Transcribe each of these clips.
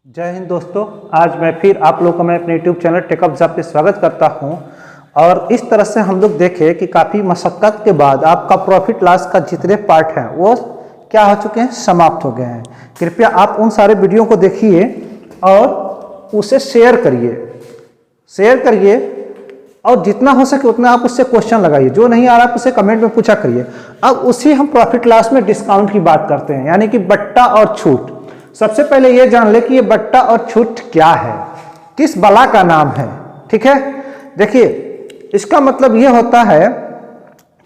जय हिंद दोस्तों, आज मैं फिर आप लोगों का मैं अपने YouTube चैनल टेकअप जॉब पे स्वागत करता हूं। और इस तरह से हम लोग देखें कि काफ़ी मशक्क़त के बाद आपका प्रॉफिट लॉस का जितने पार्ट हैं वो क्या हो चुके हैं, समाप्त हो गए हैं। कृपया आप उन सारे वीडियो को देखिए और उसे शेयर करिए और जितना हो सके उतना आप उससे क्वेश्चन लगाइए। जो नहीं आ रहा आप उसे कमेंट में पूछा करिए। अब उसी हम प्रॉफिट लॉस में डिस्काउंट की बात करते हैं, यानी कि बट्टा और छूट। सबसे पहले ये जान ले कि ये बट्टा और छूट क्या है, किस बला का नाम है। ठीक है, देखिए इसका मतलब ये होता है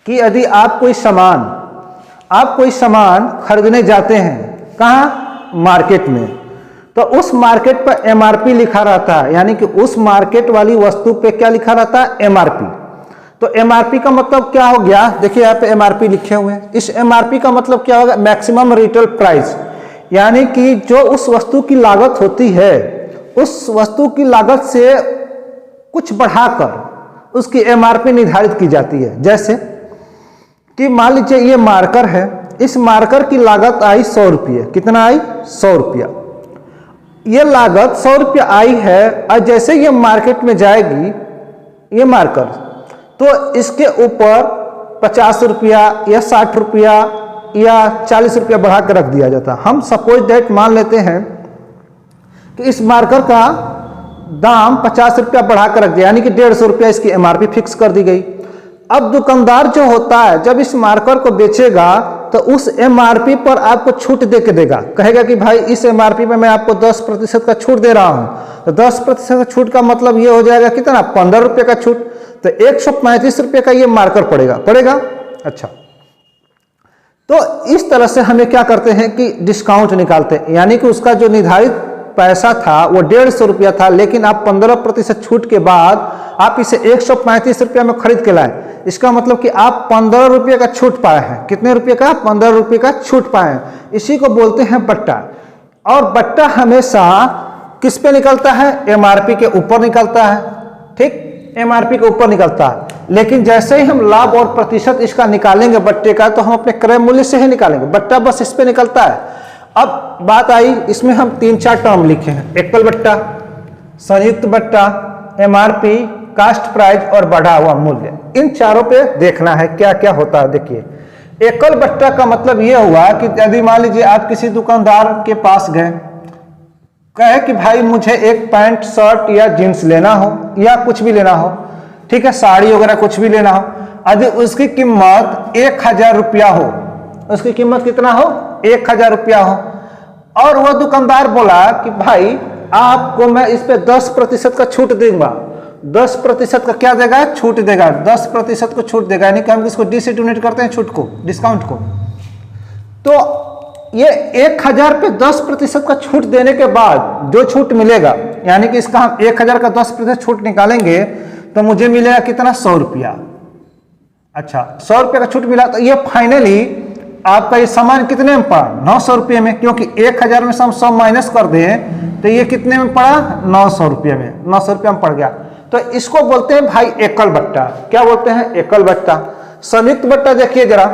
कि यदि आप कोई सामान खरीदने जाते हैं, कहाँ, मार्केट में, तो उस मार्केट पर एमआरपी लिखा रहता है, यानी कि उस मार्केट वाली वस्तु पे क्या लिखा रहता है, एमआरपी। तो एमआरपी का मतलब क्या हो गया, देखिए यहाँ पे एमआरपी लिखे हुए हैं। इस एमआरपी का मतलब क्या होगा, मैक्सिमम रिटेल प्राइस, यानी कि जो उस वस्तु की लागत होती है उस वस्तु की लागत से कुछ बढ़ाकर उसकी एमआरपी निर्धारित की जाती है। जैसे कि मान लीजिए ये मार्कर है, इस मार्कर की लागत आई 100 रुपये। कितना आई, 100 रुपया। ये लागत 100 रुपया आई है और जैसे ये मार्केट में जाएगी ये मार्कर, तो इसके ऊपर 50 रुपया या 60 रुपया या 40 रुपया बढ़ा कर रख दिया जाता। हम सपोज डेट मान लेते हैं कि इस मार्कर का दाम 50 रुपया बढ़ा कर रख दिया, यानी कि 150 रुपया इसकी एमआरपी फिक्स कर दी गई। अब दुकानदार जो होता है जब इस मार्कर को बेचेगा तो उस एमआरपी पर आपको छूट दे के देगा। कहेगा कि भाई इस एमआरपी में मैं आपको 10% का छूट दे रहा हूं। तो 10% का छूट का मतलब ये हो जाएगा कितना, 15 रुपये का छूट। तो 135 रुपये का ये मार्कर पड़ेगा। अच्छा, तो इस तरह से हमें क्या करते हैं कि डिस्काउंट निकालते हैं, यानी कि उसका जो निर्धारित पैसा था वो 150 रुपया था, लेकिन आप 15% छूट के बाद आप इसे 135 रुपया में खरीद के लाए। इसका मतलब कि आप 15 रुपये का छूट पाए हैं। कितने रुपये का, 15 रुपये का छूट पाए हैं। इसी को बोलते हैं बट्टा। और बट्टा हमेशा किस पे निकलता है, एमआरपी के ऊपर निकलता है। ठीक, एमआरपी के ऊपर निकलता है। लेकिन जैसे ही हम लाभ और प्रतिशत इसका निकालेंगे बट्टे का, तो हम अपने क्रय मूल्य से ही निकालेंगे। बट्टा बस इस पे निकलता है। अब बात आई, इसमें हम 3-4 टर्म लिखे हैं, एकल बट्टा, संयुक्त बट्टा, एमआरपी, कास्ट प्राइस और बढ़ा हुआ मूल्य। इन चारों पे देखना है क्या क्या होता है। देखिए, एकल बट्टा का मतलब यह हुआ कि यदि मान लीजिए आप किसी दुकानदार के पास गए, कहे कि भाई मुझे एक पैंट शर्ट या जींस लेना हो या कुछ भी लेना हो, ठीक है, साड़ी वगैरह कुछ भी लेना हो, यदि उसकी कीमत 1000 रुपया हो, उसकी कीमत कितना हो, 1000 रुपया हो, और वह दुकानदार बोला कि भाई आपको मैं इस पे 10% का छूट दूंगा। 10% का क्या देगा, छूट देगा, 10% को छूट देगा, यानी कि हम इसको डी से डोनेट करते हैं छूट को, डिस्काउंट को। तो ये 1000 पे 10% का छूट देने के बाद जो छूट मिलेगा, यानी कि इसका हम 1000 का 10% छूट निकालेंगे तो मुझे मिलेगा कितना, 100 रुपया। अच्छा, 100 रुपये का छूट मिला तो ये फाइनली आपका ये सामान कितने में पड़ा, 900 रुपये में, क्योंकि 1000 में से हम 100 माइनस कर दें तो ये कितने में पड़ा, 900 रुपये में, 900 रुपये में पड़ गया। तो इसको बोलते हैं भाई एकल बट्टा। क्या बोलते हैं, एकल बट्टा। संयुक्त बट्टा देखिए जरा,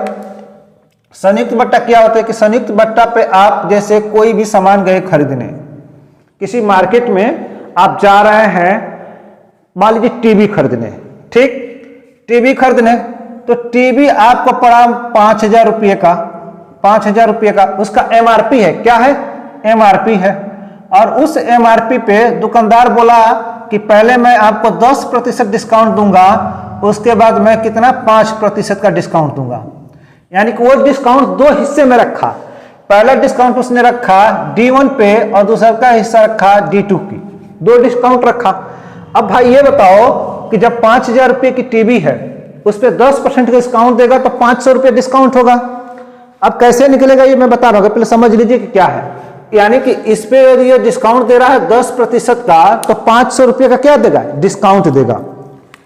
संयुक्त बट्टा क्या होता है कि संयुक्त बट्टा पे आप जैसे कोई भी सामान गए खरीदने, किसी मार्केट में आप जा रहे हैं, मान लीजिए टीवी खरीदने, ठीक, टीवी खरीदने, तो टीवी आपको पड़ा 5000 रुपये का, 5000 रुपये का उसका एमआरपी है। क्या है, एमआरपी है। और उस एमआरपी पे दुकानदार बोला कि पहले मैं आपको 10% डिस्काउंट दूंगा, उसके बाद मैं कितना, 5% का डिस्काउंट दूंगा। यानी कि वो डिस्काउंट 2 हिस्से में रखा। पहला डिस्काउंट उसने रखा D1 पे और दूसरा का हिस्सा रखा D2 की, 2 डिस्काउंट रखा। अब भाई ये बताओ कि जब 5000 रुपये की टीवी है उस पर 10% का डिस्काउंट देगा तो 500 रुपये डिस्काउंट होगा। अब कैसे निकलेगा ये मैं बता रहा हूँ, पहले समझ लीजिए कि क्या है। यानी कि इस पे यदि ये डिस्काउंट दे रहा है 10% का, तो 500 रुपये का क्या देगा, डिस्काउंट देगा।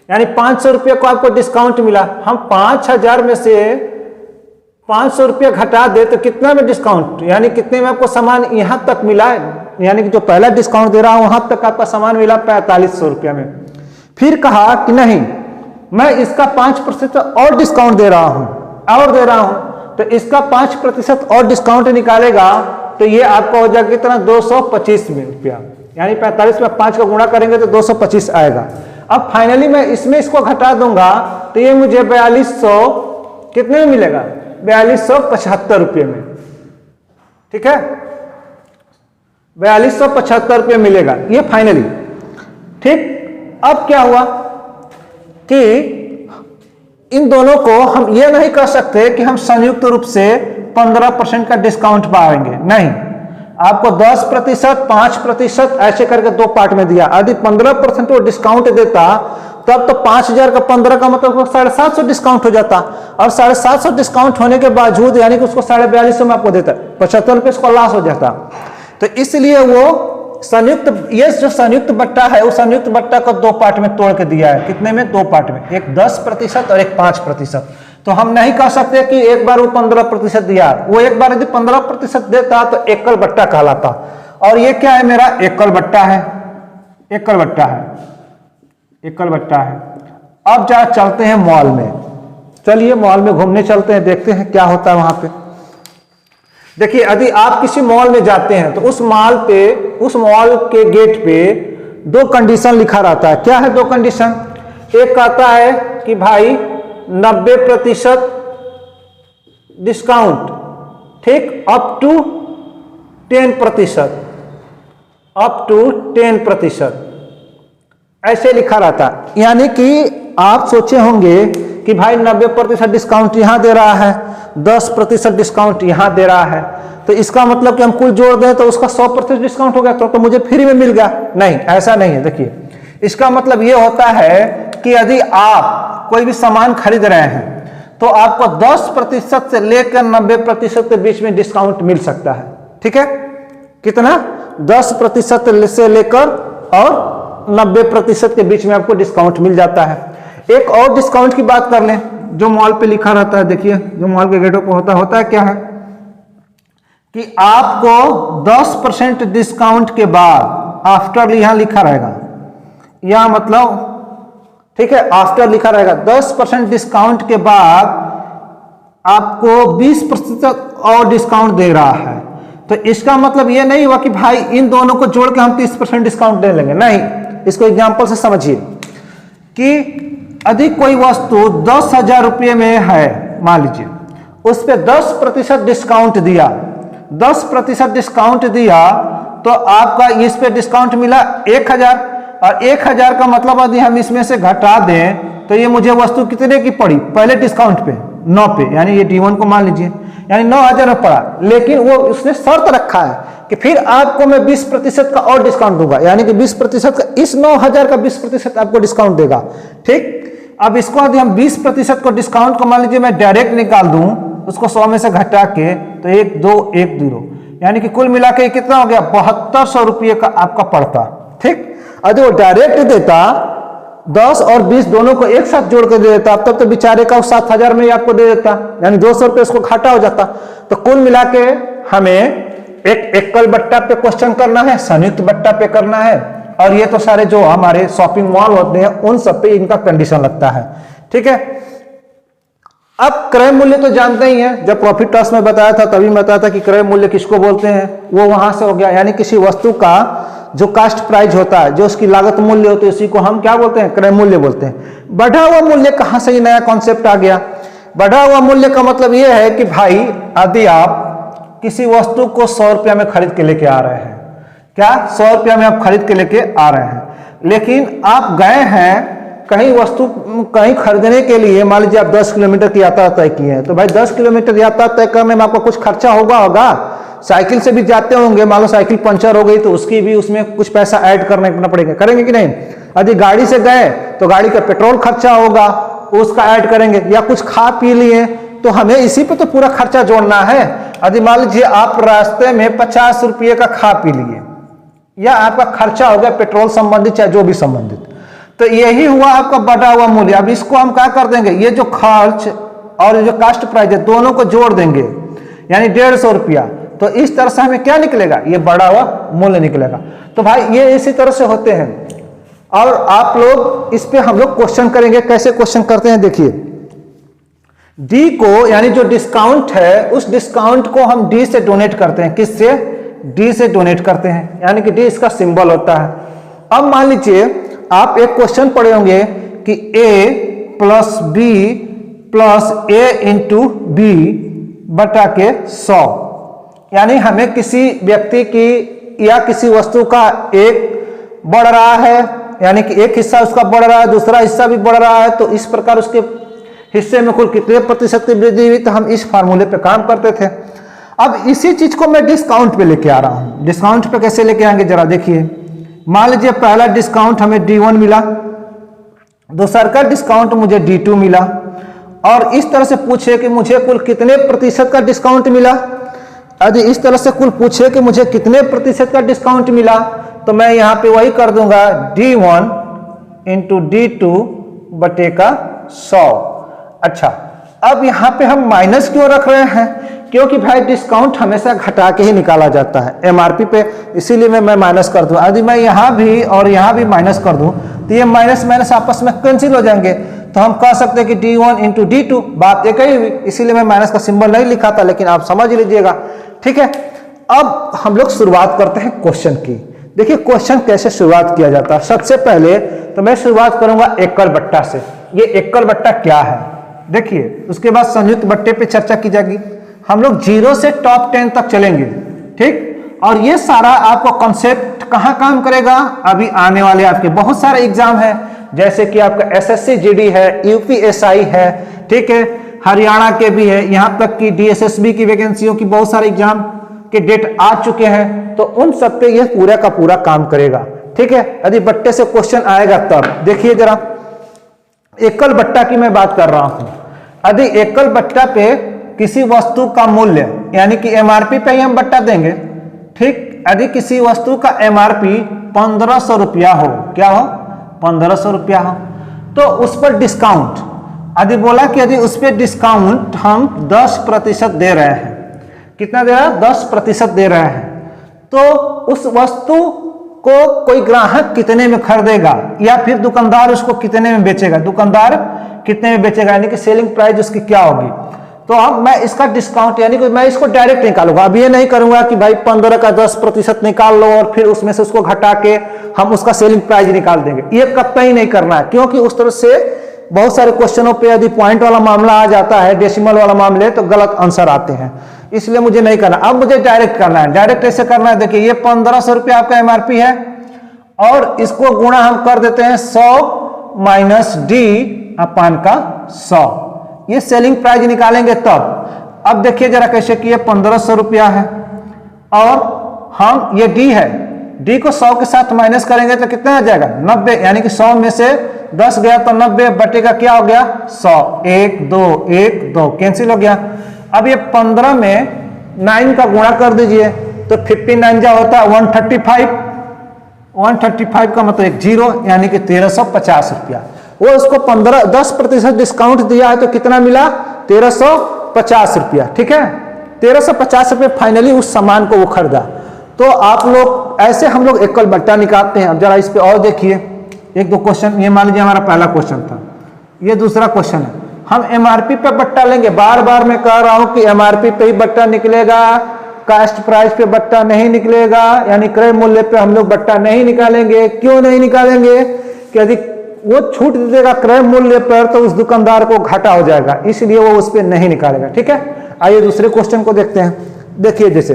यानी 500 रुपये को आपको डिस्काउंट मिला। हम 5000 में से 500 रुपये घटा दे तो कितना में डिस्काउंट, यानी कितने में आपको सामान यहां तक मिला है, यानी कि जो पहला डिस्काउंट दे रहा हूं वहां तक आपका सामान मिला 4500 रुपये में। फिर कहा कि नहीं, मैं इसका 5% और डिस्काउंट दे रहा हूं, तो इसका 5% और डिस्काउंट निकालेगा तो ये आपका हो जाएगा कितना 225 रुपया, यानी 45 में 5 का गुणा करेंगे तो 225 आएगा। अब फाइनली मैं इसमें इसको घटा दूंगा तो ये मुझे 4200 कितने में मिलेगा, 4275 रुपये में, ठीक है, 4275 रुपये मिलेगा ये फाइनली। ठीक, अब क्या हुआ कि इन दोनों को हम ये नहीं कर सकते कि हम संयुक्त रूप से 15% का डिस्काउंट पाएंगे, नहीं, आपको 10%, 5% ऐसे करके दो पार्ट में दिया। यदि 15% वो डिस्काउंट देता तब तो 5000 का 15 का मतलब 750 डिस्काउंट हो जाता, और 750 डिस्काउंट होने के बावजूद यानी कि उसको 4250 में आपको देता, 75 रुपये उसको लॉस हो जाता। तो इसलिए वो संयुक्त, ये जो संयुक्त बट्टा है वो संयुक्त बट्टा को दो पार्ट में तोड़ के दिया है। कितने में, दो पार्ट में, एक 10% और एक 5%। तो हम नहीं कह सकते कि एक बार वो 15% दिया, वो एक बार यदि 15% देता तो एकल बट्टा कहलाता, और ये क्या है, मेरा एकल बट्टा है, एकल बट्टा है, एकल बट्टा है। अब जा चलते हैं मॉल में, चलिए मॉल में घूमने चलते हैं, देखते हैं क्या होता है वहां पे। देखिए यदि आप किसी मॉल में जाते हैं तो उस मॉल के गेट पे दो कंडीशन लिखा रहता है। क्या है दो कंडीशन, एक कहता है कि भाई 90% डिस्काउंट, ठीक, अप टू 10%, अप टू 10%, ऐसे लिखा रहता है। यानी कि आप सोचे होंगे कि भाई 90% डिस्काउंट यहां दे रहा है, 10% डिस्काउंट यहां दे रहा है, तो इसका मतलब कि हम कुल जोड़ दें तो उसका 100% डिस्काउंट हो गया, तो मुझे फ्री में मिल गया। नहीं, ऐसा नहीं है। देखिए इसका मतलब ये होता है कि यदि आप कोई भी सामान खरीद रहे हैं तो आपको 10% से लेकर 90% के बीच में डिस्काउंट मिल सकता है। ठीक है, कितना, 10% से लेकर और 90% के बीच में आपको डिस्काउंट मिल जाता है। एक और डिस्काउंट की बात कर लें जो मॉल पे लिखा रहता है। देखिए जो मॉल के गेटों पर होता है क्या है कि आपको 10% डिस्काउंट के बाद, आफ्टर यहां लिखा रहेगा, यहां मतलब, ठीक है, आफ्टर लिखा रहेगा, 10% डिस्काउंट के बाद आपको 20% और डिस्काउंट दे रहा है। तो इसका मतलब ये नहीं हुआ कि भाई इन दोनों को जोड़ के हम 30% डिस्काउंट दे लेंगे, नहीं। इसको एग्जांपल से समझिए कि यदि कोई वस्तु 10,000 रुपये में है, मान लीजिए, उस पर 10% डिस्काउंट दिया, 10% डिस्काउंट दिया, तो आपका इस पे डिस्काउंट मिला 1000, और 1000 का मतलब यदि हम इसमें से घटा दें तो ये मुझे वस्तु कितने की पड़ी, पहले डिस्काउंट पे 9 पे, यानी ये D1 को मान लीजिए, यानी 9000 में पड़ा। लेकिन वो उसने शर्त रखा है कि फिर आपको मैं 20% का और डिस्काउंट दूंगा, यानी कि 20% का, इस 9000 का 20% आपको डिस्काउंट देगा। ठीक, अब इसको यदि हम 20% को डिस्काउंट को मान लीजिए मैं डायरेक्ट निकाल दूं, उसको 100 में से घटा के, तो 1 2 1 0, यानी कि कुल मिला के कितना हो गया, 7200 रुपये का आपका पड़ता। ठीक, यदि वो डायरेक्ट देता 10 और 20 दोनों को एक साथ जोड़ के दे देता, तब तो बेचारे का 7000 में ही आपको दे देता, यानी 200 रुपये उसको घाटा हो जाता। तो कुल मिला के हमें एक एकल बट्टा पे क्वेश्चन करना है, संयुक्त बट्टा पे करना है, और ये तो सारे जो हमारे शॉपिंग मॉल होते हैं उन सब पे इनका कंडीशन लगता है। ठीक है, अब क्रय मूल्य तो जानते ही हैं, जब प्रॉफिट टॉस में बताया था तभी बताया था कि क्रय मूल्य किसको बोलते हैं, वो वहां से हो गया, यानी किसी वस्तु का जो कास्ट प्राइस होता है, जो उसकी लागत मूल्य होती है, उसी को हम क्या बोलते हैं, क्रय मूल्य बोलते हैं। बढ़ा हुआ मूल्य कहां से ये नया कॉन्सेप्ट आ गया, बढ़ा हुआ मूल्य का मतलब ये है कि भाई यदि आप किसी वस्तु को 100 रुपया में खरीद के लेके आ रहे हैं, क्या 100 रुपया में आप खरीद के लेके आ रहे हैं, लेकिन आप गए हैं कहीं वस्तु कहीं खरीदने के लिए, मान लीजिए आप 10 किलोमीटर की यात्रा तय किए हैं, तो भाई 10 किलोमीटर यात्रा तय करने में आपको कुछ खर्चा होगा। साइकिल से भी जाते होंगे, मान लो साइकिल पंचर हो गई तो उसकी भी उसमें कुछ पैसा ऐड करना पड़ेगा, करेंगे कि नहीं। यदि गाड़ी से गए तो गाड़ी का पेट्रोल खर्चा होगा, उसका ऐड करेंगे, या कुछ खा पी लिए तो हमें इसी पे तो पूरा खर्चा जोड़ना है। यदि मान लीजिए आप रास्ते में 50 रुपये का खा पी लिए, या आपका खर्चा हो गया पेट्रोल संबंधित चाहे जो भी संबंधित, तो यही हुआ आपका बढ़ा हुआ मूल्य। अब इसको हम क्या कर देंगे, ये जो खर्च और जो कास्ट प्राइस है दोनों को जोड़ देंगे, यानी 150 रुपया। तो इस तरह से हमें क्या निकलेगा, ये बढ़ा हुआ मूल्य निकलेगा। तो भाई ये इसी तरह से होते हैं, और आप लोग इस पे हम लोग क्वेश्चन करेंगे। कैसे क्वेश्चन करते हैं देखिए, डी को यानी जो डिस्काउंट है उस डिस्काउंट को हम डी से डोनेट करते हैं। किससे? डी से डोनेट करते हैं, यानी कि डी इसका सिंबल होता है। अब मान लीजिए आप एक क्वेश्चन पढ़े होंगे कि ए प्लस बी प्लस ए इंटू बी बटा के 100, यानी हमें किसी व्यक्ति की या किसी वस्तु का एक बढ़ रहा है, यानी कि एक हिस्सा उसका बढ़ रहा है, दूसरा हिस्सा भी बढ़ रहा है, तो इस प्रकार उसके हिस्से में कुल कितने प्रतिशत की वृद्धि हुई, तो हम इस फार्मूले पे काम करते थे। अब इसी चीज को मैं डिस्काउंट पे लेके आ रहा हूं। डिस्काउंट पे कैसे लेके आएंगे जरा देखिए। मान लीजिए पहला डिस्काउंट हमें D1 मिला, दूसरा का डिस्काउंट मुझे D2 मिला, और इस तरह से पूछे कि मुझे कुल कितने प्रतिशत का डिस्काउंट मिला। यदि इस तरह से कुल पूछे कि मुझे कितने प्रतिशत का डिस्काउंट मिला, तो मैं यहां पे वही कर दूंगा D1 इंटू D2 बटे का 100। अच्छा, अब यहां पे हम माइनस क्यों रख रहे हैं? क्योंकि भाई डिस्काउंट हमेशा घटा के ही निकाला जाता है एमआरपी पे, इसीलिए मैं माइनस कर दूं। यदि मैं यहां भी और यहां भी माइनस कर दूं तो ये माइनस माइनस आपस में कैंसिल हो जाएंगे, तो हम कह सकते हैं कि D1 इंटू D2 बात एक ही हुई, इसीलिए मैं माइनस का सिंबल नहीं लिखा था, लेकिन आप समझ लीजिएगा। ठीक है, अब हम लोग शुरुआत करते हैं क्वेश्चन की। देखिए क्वेश्चन कैसे शुरुआत किया जाता है। सबसे पहले तो मैं शुरुआत करूंगा एकल बट्टा से। ये एकल बट्टा क्या है देखिए, उसके बाद संयुक्त बट्टे पे चर्चा की जाएगी। हम लोग 0 से टॉप 10 तक चलेंगे, ठीक। और ये सारा आपको कॉन्सेप्ट कहाँ काम करेगा? अभी आने वाले आपके बहुत सारे एग्जाम है, जैसे कि आपका एसएससी जीडी है, यूपीएसआई है, ठीक है, हरियाणा के भी है, यहाँ तक कि डीएसएसबी की वैकेंसियों की बहुत सारे एग्जाम के डेट आ चुके हैं, तो उन सब पे ये पूरा का पूरा काम करेगा। ठीक है, यदि बट्टे से क्वेश्चन आएगा तब देखिए जरा। एकल बट्टा की मैं बात कर रहा हूं। यदि एकल बट्टा पे किसी वस्तु का मूल्य यानी कि एमआरपी पे ही हम बट्टा देंगे, ठीक। यदि किसी वस्तु का एमआरपी 1500 रुपया हो, क्या हो? 1500 रुपया हो, तो उस पर डिस्काउंट यदि बोला कि यदि उस पर डिस्काउंट हम 10% दे रहे हैं, कितना दे रहा है? 10% दे रहे हैं, तो उस वस्तु को कोई ग्राहक कितने में खरीदेगा या फिर दुकानदार उसको कितने में बेचेगा? दुकानदार कितने में बेचेगा, यानी कि सेलिंग प्राइस उसकी क्या होगी। तो अब मैं इसका डिस्काउंट यानी कि मैं इसको डायरेक्ट निकालूंगा। अब ये नहीं करूंगा कि भाई 15 का 10% निकाल लो और फिर उसमें से उसको घटा के हम उसका सेलिंग प्राइस निकाल देंगे, ये कतई नहीं करना है, क्योंकि उस तरह से बहुत सारे क्वेश्चनों पे यदि पॉइंट वाला मामला आ जाता है, डेसिमल वाला मामले, तो गलत आंसर आते हैं, इसलिए मुझे नहीं करना। अब मुझे डायरेक्ट करना है। डायरेक्ट ऐसे करना है, देखिए ये 1500 रुपया आपका एमआरपी है और इसको गुणा हम कर देते हैं 100 माइनस डी अपान का 100, ये सेलिंग प्राइस निकालेंगे तब। अब देखिए जरा कैसे कि ये 1500 रुपया है और हम ये डी है, डी को 100 के साथ माइनस करेंगे तो कितना आ जाएगा? 90, यानी कि 100 में से 10 गया तो 90 बटेगा क्या हो गया? 100। 1 2 1 2 कैंसिल हो गया। अब ये 15 में 9 का गुणा कर दीजिए तो 59 जा होता है 135। 135 का मतलब एक 0, यानी कि 1350 रुपया। वो उसको 10% डिस्काउंट दिया है तो कितना मिला? 1350 रुपया। ठीक है, 1350 रुपये फाइनली उस सामान को वो खरीदा। तो आप लोग ऐसे हम लोग एकल बट्टा निकालते हैं। अब जरा इस पे और देखिए एक दो क्वेश्चन। ये मान लीजिए हमारा पहला क्वेश्चन था, ये दूसरा क्वेश्चन है। हम एमआरपी पे बट्टा लेंगे। बार बार मैं कह रहा हूं कि एमआरपी पे ही बट्टा निकलेगा, कास्ट प्राइस पे बट्टा नहीं निकलेगा, यानी क्रय मूल्य पे हम लोग बट्टा नहीं निकालेंगे। क्यों नहीं निकालेंगे? कि यदि वो छूट देगा क्रय मूल्य पर तो उस दुकानदार को घाटा हो जाएगा, इसलिए वो उस पर नहीं निकालेगा। ठीक है, आइए दूसरे क्वेश्चन को देखते हैं। देखिए जैसे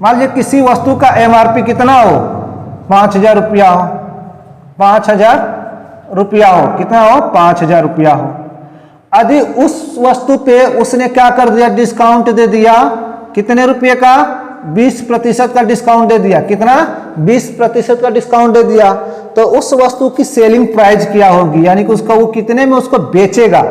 मान लीजिए किसी वस्तु का एमआरपी कितना हो? 5000 रुपया हो। 5000 रुपया हो, कितना हो? 5000 रुपया हो। यदि उस वस्तु पे उसने क्या कर दिया? डिस्काउंट दे दिया। कितने रुपये का? 20% का डिस्काउंट दे दिया। कितना? 20% का डिस्काउंट दे दिया। तो उस वस्तु की सेलिंग प्राइस क्या होगी, यानी कि उसका वो कितने में उसको बेचेगा।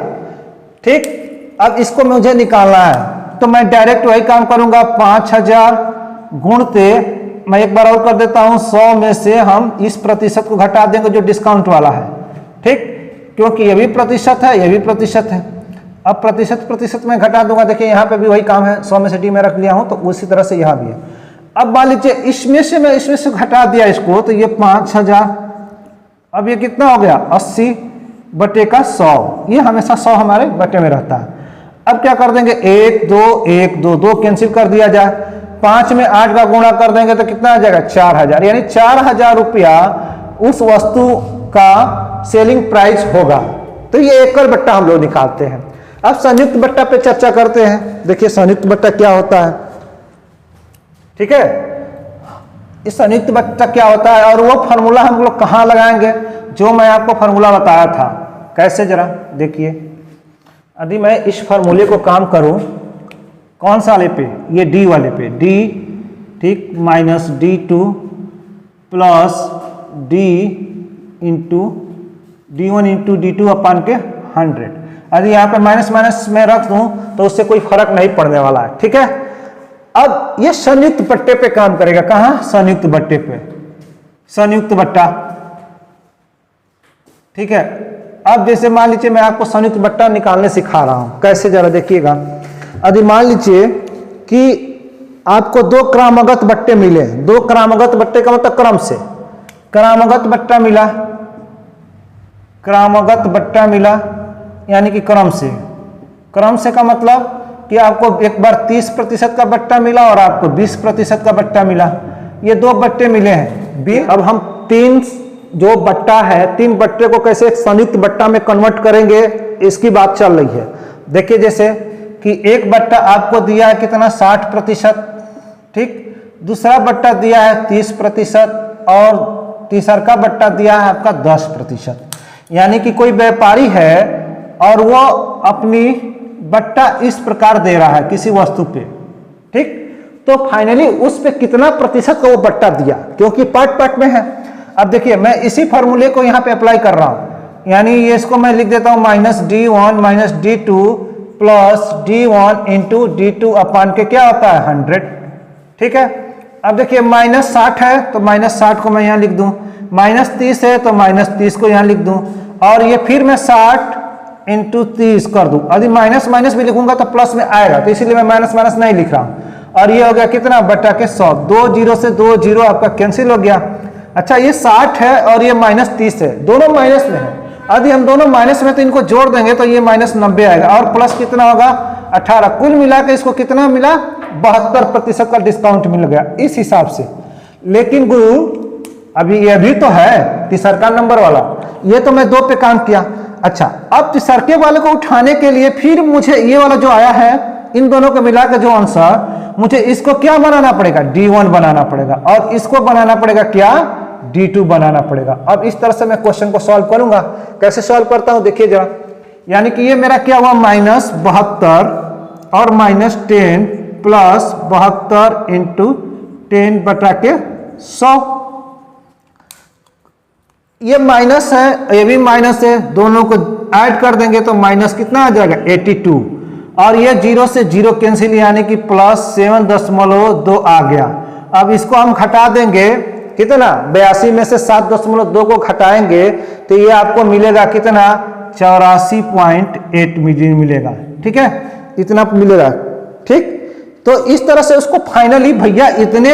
ठीक, अब इसको मुझे निकालना है तो मैं डायरेक्ट वही काम करूंगा। 5000 गुणते, मैं एक बार और कर देता हूं, 100 में से हम इस प्रतिशत को घटा देंगे जो डिस्काउंट वाला है। ठीक, क्योंकि ये भी प्रतिशत है, ये भी प्रतिशत है। अब प्रतिशत में घटा दूंगा। देखिए यहाँ पे भी वही काम है, 100 में से डी में रख लिया हूं, तो उसी तरह से यहाँ भी है। अब मान लीजिए इसमें से मैं इसमें से घटा दिया इसको, तो ये 5000, अब ये कितना हो गया? 80, बटे का 100, ये हमेशा 100 हमारे बटे में रहता है। अब क्या कर देंगे 1 2 1 2 2 कैंसिल कर दिया जाए, 5 में 8 का गुणा कर देंगे तो कितना आ जाएगा 4000, यानी 4000 रुपया उस वस्तु का सेलिंग प्राइस होगा। तो ये एकल बट्टा हम लोग निकालते हैं। अब संयुक्त बट्टा पे चर्चा करते हैं। देखिए संयुक्त बट्टा क्या होता है, ठीक है, इस संयुक्त बट्टा क्या होता है और वो फॉर्मूला हम लोग कहाँ लगाएंगे, जो मैं आपको फॉर्मूला बताया था। कैसे जरा देखिए, यदि मैं इस फॉर्मूले को काम करूं, कौन सा वाले पे, ये डी वाले पे, डी ठीक minus D2 plus D into D1 into D2 अपान के 100। यदि यहाँ पे माइनस माइनस में रख दूं तो उससे कोई फर्क नहीं पड़ने वाला है, ठीक है। अब ये संयुक्त बट्टे पे काम करेगा, कहां, संयुक्त बट्टे पे, संयुक्त बट्टा, ठीक है। अब जैसे मान लीजिए मैं आपको संयुक्त बट्टा निकालने सिखा रहा हूं, कैसे जरा देखिएगा। यदि मान लीजिए कि आपको 2 क्रमागत बट्टे मिले, 2 क्रमागत बट्टे का मतलब क्रम से, क्रमागत बट्टा मिला, क्रमागत बट्टा मिला यानी कि क्रम से, क्रम से का मतलब कि आपको एक बार 30% का बट्टा मिला और आपको 20% का बट्टा मिला, ये 2 बट्टे मिले हैं। अब हम 3 जो बट्टा है, 3 बट्टे को कैसे एक संयुक्त बट्टा में कन्वर्ट करेंगे, इसकी बात चल रही है। देखिए जैसे कि एक बट्टा आपको दिया है कितना 60%, ठीक, दूसरा बट्टा दिया है 30% और तीसरा का बट्टा दिया है आपका 10%। यानी कि कोई व्यापारी है और वो अपनी बट्टा इस प्रकार दे रहा है किसी वस्तु पे, ठीक, तो फाइनली उस पे कितना प्रतिशत का वो बट्टा दिया, क्योंकि पार्ट पार्ट में है। अब देखिए मैं इसी फॉर्मूले को यहाँ पे अप्लाई कर रहा हूँ, यानी ये इसको मैं लिख देता हूँ minus D1 minus D2 plus D1 into D2 अपान के क्या होता है 100, ठीक है। अब देखिए माइनस 60 है तो माइनस 60 को मैं यहाँ लिख दूँ, माइनस 30 है तो माइनस 30 को यहाँ लिख दूँ, और ये फिर मैं 60 इंटू 30 कर दूं। यदि माइनस माइनस भी लिखूंगा तो प्लस में आएगा, तो इसीलिए मैं माइनस माइनस नहीं लिख रहा हूं। और ये हो गया कितना बट्टा के 100, 2 जीरो से 2 जीरो आपका कैंसिल हो गया। अच्छा ये 60 है और ये माइनस 30 है, दोनों माइनस में है। यदि हम दोनों माइनस में तो इनको जोड़ देंगे तो ये माइनस 90 आएगा और प्लस कितना होगा 18। कुल मिला के इसको कितना मिला 72% का डिस्काउंट मिल गया इस हिसाब से। लेकिन गुरु अभी ये भी तो है तीसरा नंबर वाला, ये तो मैं 2 पे काम किया। अच्छा अब तीसरे वाले को उठाने के लिए फिर मुझे ये वाला जो आया है, इन दोनों को मिला के जो आंसर, मुझे इसको क्या बनाना पड़ेगा D1 बनाना पड़ेगा और इसको बनाना पड़ेगा क्या D2 बनाना पड़ेगा। अब इस तरह से मैं क्वेश्चन को सॉल्व करूंगा। कैसे सॉल्व करता हूं देखिए जरा, यानी कि ये मेरा क्या हुआ माइनस 72 और माइनस 10 प्लस 72 इंटू 10 बटा के 100। ये माइनस है, ये भी माइनस है, दोनों को ऐड कर देंगे तो माइनस कितना आ जाएगा 82, और ये 0 से 0 कैंसिल यानी कि प्लस 7.2 आ गया। अब इसको हम घटा देंगे कितना 82 में से 7.2 को घटाएंगे तो ये आपको मिलेगा कितना 84.8 मिलेगा, ठीक है, इतना मिलेगा, ठीक। तो इस तरह से उसको फाइनली भैया इतने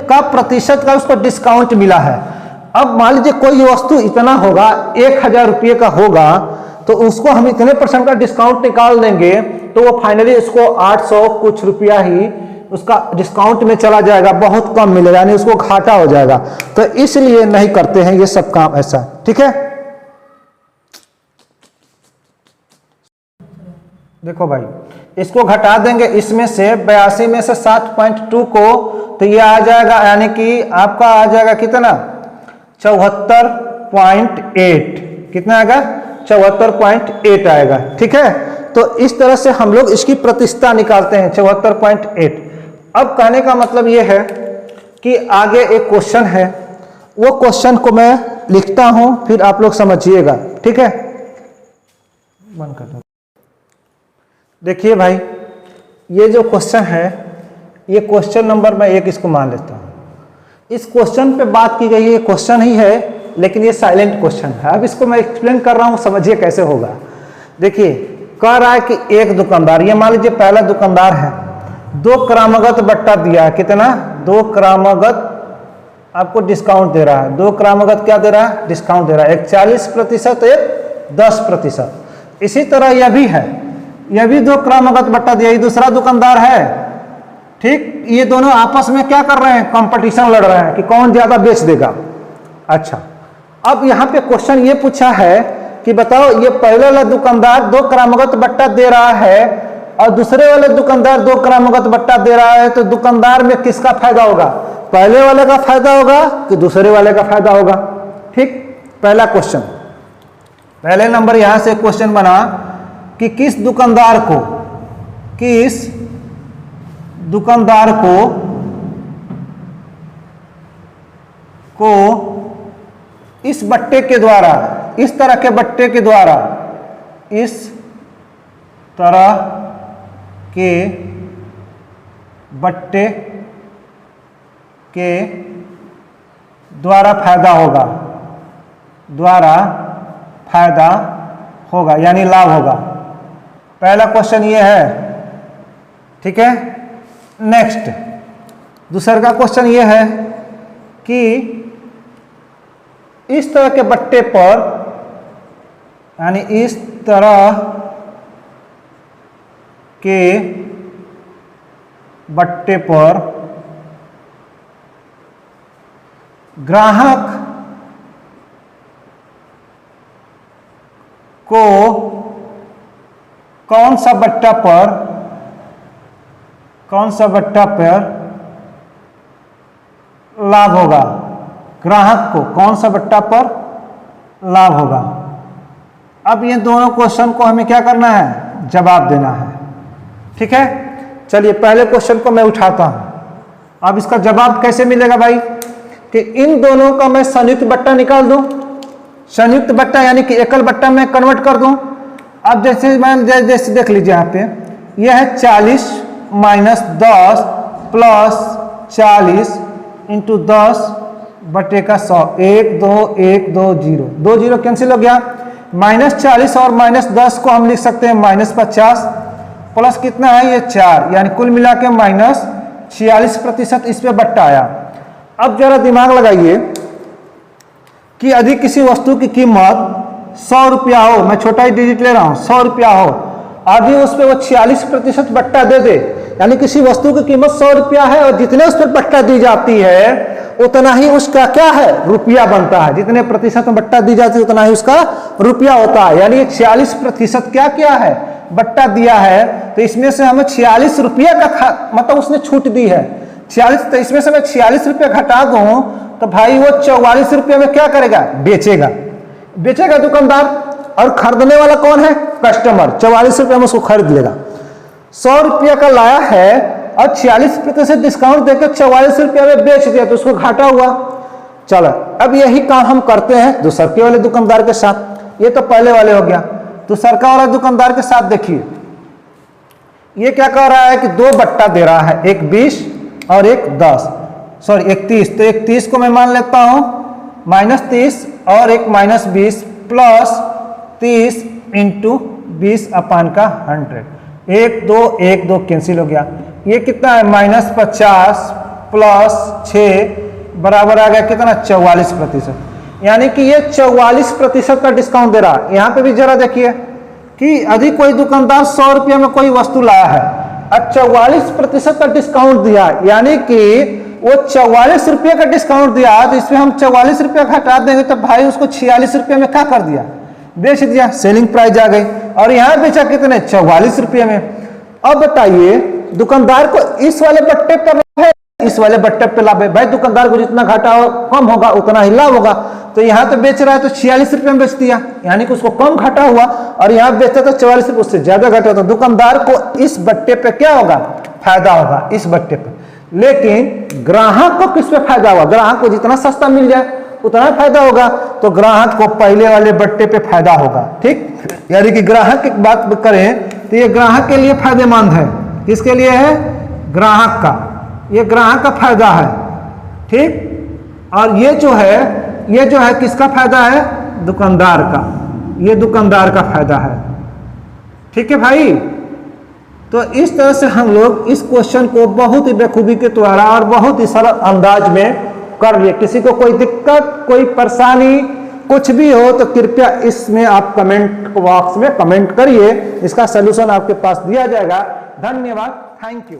का प्रतिशत का उसको डिस्काउंट मिला है। अब मान लीजिए कोई वस्तु इतना होगा 1000 रुपये का होगा तो उसको हम इतने % का डिस्काउंट निकाल देंगे तो वो फाइनली इसको 800 कुछ रुपया ही उसका डिस्काउंट में चला जाएगा, बहुत कम मिलेगा, यानी उसको घाटा हो जाएगा। तो इसलिए नहीं करते हैं ये सब काम ऐसा, ठीक है। देखो भाई इसको घटा देंगे इसमें से 82 में से 7.2 को, तो ये आ जाएगा यानी कि आपका आ जाएगा कितना 74.8, कितना आएगा 74.8 आएगा, ठीक है। तो इस तरह से हम लोग इसकी प्रतिशतता निकालते हैं 74.8। अब कहने का मतलब ये है कि आगे एक क्वेश्चन है, वो क्वेश्चन को मैं लिखता हूं फिर आप लोग समझिएगा, ठीक है। बंद कर दो। देखिए भाई ये जो क्वेश्चन है, ये क्वेश्चन नंबर मैं 1 इसको मान लेता हूं। इस क्वेश्चन पे बात की गई है, क्वेश्चन ही है लेकिन ये साइलेंट क्वेश्चन है। अब इसको मैं एक्सप्लेन कर रहा हूं, समझिए कैसे होगा। देखिए कह रहा है कि एक दुकानदार, ये मान लीजिए पहला दुकानदार है, 2 क्रमागत बट्टा दिया है, कितना 2 क्रमागत आपको डिस्काउंट दे रहा है। 2 क्रमागत क्या दे रहा है डिस्काउंट दे रहा है, एक 40%, एक 10%। इसी तरह यह भी है, यह भी 2 क्रमागत बट्टा दिया, ये दूसरा दुकानदार है, ठीक। ये दोनों आपस में क्या कर रहे हैं, कंपटीशन लड़ रहे हैं कि कौन ज्यादा बेच देगा। अच्छा, अब यहाँ पे क्वेश्चन ये पूछा है कि बताओ ये पहले वाला दुकानदार 2 क्रमागत बट्टा दे रहा है और दूसरे वाले दुकानदार 2 क्रमागत बट्टा दे रहा है, तो दुकानदार में किसका फायदा होगा, पहले वाले का फायदा होगा कि दूसरे वाले का फायदा होगा, ठीक। पहला क्वेश्चन, पहले नंबर यहां से क्वेश्चन बना कि किस दुकानदार को इस बट्टे के द्वारा, इस तरह के बट्टे के द्वारा, इस तरह के बट्टे के द्वारा फायदा होगा, यानी लाभ होगा। पहला क्वेश्चन ये है, ठीक है। नेक्स्ट दूसरा का क्वेश्चन ये है कि इस तरह के बट्टे पर, यानी इस तरह के बट्टे पर ग्राहक को कौन सा बट्टा पर लाभ होगा, ग्राहक को कौन सा बट्टा पर लाभ होगा। अब ये दोनों क्वेश्चन को हमें क्या करना है, जवाब देना है, ठीक है। चलिए पहले क्वेश्चन को मैं उठाता हूं। अब इसका जवाब कैसे मिलेगा भाई, कि इन दोनों का मैं संयुक्त बट्टा निकाल दूं, संयुक्त बट्टा यानी कि एकल बट्टा में कन्वर्ट कर दूं। अब जैसे देख लीजिए यहाँ पे, यह है 40 माइनस 10 प्लस 40 इंटू 10 बटे का 100, 1 2 1 2 0, 2 0 कैंसिल हो गया। माइनस 40 और माइनस 10 को हम लिख सकते हैं माइनस 50, प्लस कितना है ये 4, यानी कुल मिला के माइनस 46% इस पे बट्टा आया। अब जरा दिमाग लगाइए कि यदि किसी वस्तु की कीमत 100 रुपया हो, मैं छोटा ही डिजिट ले रहा हूं, 100 रुपया हो, यदि उस पर वो 46% बट्टा दे दे, यानी किसी वस्तु की कीमत 100 रुपया है और जितने उस पर बट्टा दी जाती है उतना ही उसका क्या है, रुपया बनता है। जितने प्रतिशत में बट्टा दी जाती है उतना ही उसका रुपया होता है। यानी 46% क्या है, बट्टा दिया है, तो इसमें से हमें 46 रुपया का मतलब उसने छूट दी है 46, तो इसमें से मैं 46 रुपया घटा दूं तो भाई वो 44 रुपये में क्या करेगा, बेचेगा दुकानदार, और खरीदने वाला कौन है, कस्टमर। 44 रुपये में उसको खरीद लेगा। 100 रुपया का लाया है और 46% डिस्काउंट देकर 44 रुपया में बेच दिया, तो उसको घाटा हुआ। चलो अब यही काम हम करते हैं दूसरे वाले दुकानदार के साथ। ये तो पहले वाले हो गया। दूसरा वाला दुकानदार के साथ देखिए, ये क्या कह रहा है कि 2 बट्टा दे रहा है, एक 20 और एक 30। तो एक 30 को मैं मान लेता हूं -30 और एक -20 प्लस 30 इंटू 20 अपान का 100, 1 2 कैंसिल हो गया। ये कितना है, -50 प्लस 6 बराबर आ गया कितना, 44%। यानी कि ये 44% का डिस्काउंट दे रहा है। यहाँ पे भी जरा देखिए कि यदि कोई दुकानदार 100 रुपये में कोई वस्तु लाया है और 44% का डिस्काउंट दिया, यानी कि वो 44 रुपये का डिस्काउंट दिया, तो इसमें हम 44 रुपया घटा देंगे तो भाई उसको 46 रुपये में क्या कर दिया, बेच दिया, सेलिंग प्राइस आ गई। और यहाँ बेचा कितने, 44 रुपये में। अब बताइए दुकानदार को इस वाले बट्टे पर लाभ है, इस वाले बट्टे पे लाभ है। भाई दुकानदार को जितना घाटा हो कम होगा उतना ही लाभ होगा। तो यहाँ तो बेच रहा है तो 46 रुपये में बेच दिया, यानी कि उसको कम घाटा हुआ, और यहाँ बेचता तो 44 रुपये, उससे ज्यादा घाटा। तो दुकानदार को इस बट्टे पे क्या होगा, फायदा होगा इस बट्टे पे। लेकिन ग्राहक को किस पे फायदा होगा, ग्राहक को जितना सस्ता मिल जाए उतना फायदा होगा। तो ग्राहक को पहले वाले बट्टे पे फायदा होगा, ठीक। यानी कि ग्राहक की बात करें तो ये ग्राहक के लिए फायदेमंद है। किसके लिए है, ग्राहक का, ये ग्राहक का फायदा है, ठीक। और ये जो है किसका फायदा है, दुकानदार का, ये दुकानदार का फायदा है, ठीक है भाई। तो इस तरह से हम लोग इस क्वेश्चन को बहुत ही बखूबी के द्वारा और बहुत ही सरल अंदाज में कर लिए। किसी को कोई दिक्कत, कोई परेशानी, कुछ भी हो तो कृपया इसमें आप कमेंट बॉक्स में कमेंट करिए, इसका सलूशन आपके पास दिया जाएगा। धन्यवाद, थैंक यू।